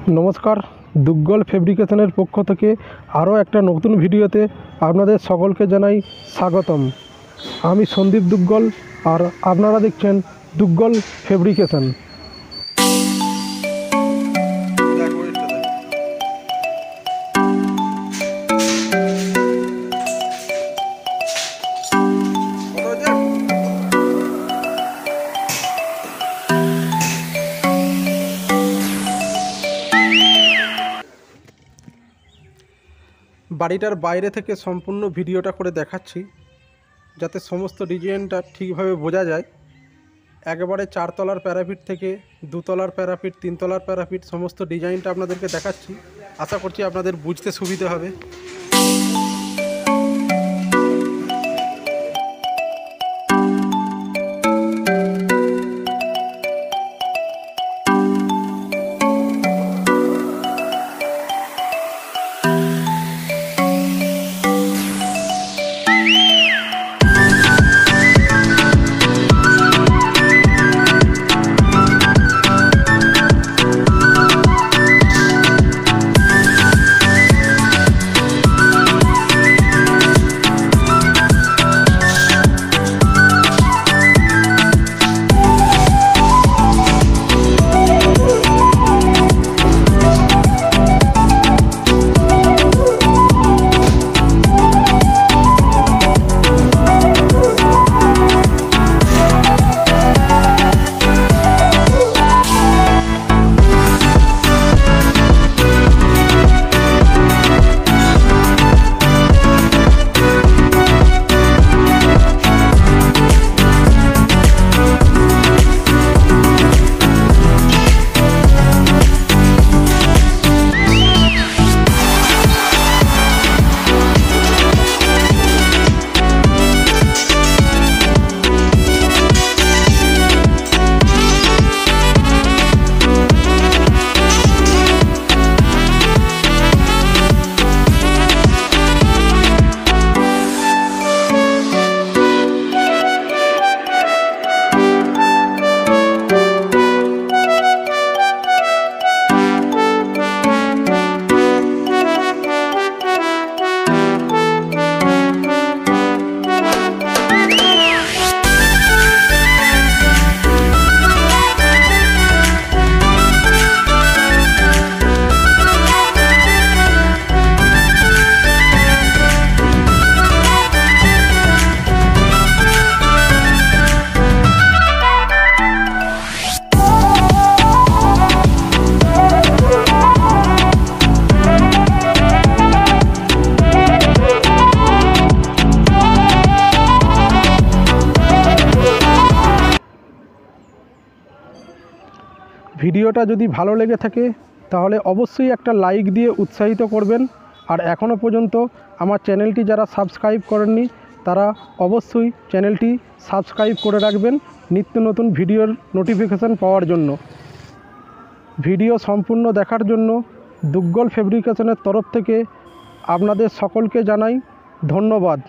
नमस्कार दुग्गल फैब्रिकेशनेर पक्ष थेके आरो एक नतून भिडियोते आपनादेर सकलके जानाई स्वागतम। आमी सन्दीप दुग्गल और आपनारा देखछेन दुग्गल फैब्रिकेशन। बाड़ीटार बाइरे थेके सम्पूर्ण भिडियोटा करे देखाচ্ছি যাতে समस्त डिजाइनटा ठीकभाবে बोझा যায়। एकेबारे 4 तलार प्यारापिट थेके 2 तलार प्यारापिट 3 तलार प्यारापिट समस्त डिजाइनटा आपनादेरके देखाচ্ছি। आशा करছি आपनादेर बुझते सुविधा होबे। ভিডিওটা যদি ভালো লেগে থাকে তাহলে অবশ্যই একটা লাইক দিয়ে উৎসাহিত করবেন। আর এখনও পর্যন্ত আমার চ্যানেলটি যারা সাবস্ক্রাইব করেননি তারা অবশ্যই চ্যানেলটি সাবস্ক্রাইব করে রাখবেন নিত্য নতুন ভিডিওর নোটিফিকেশান পাওয়ার জন্য। ভিডিও সম্পূর্ণ দেখার জন্য দুগ্গল ফেব্রিকেশনের তরফ থেকে আপনাদের সকলকে জানাই ধন্যবাদ।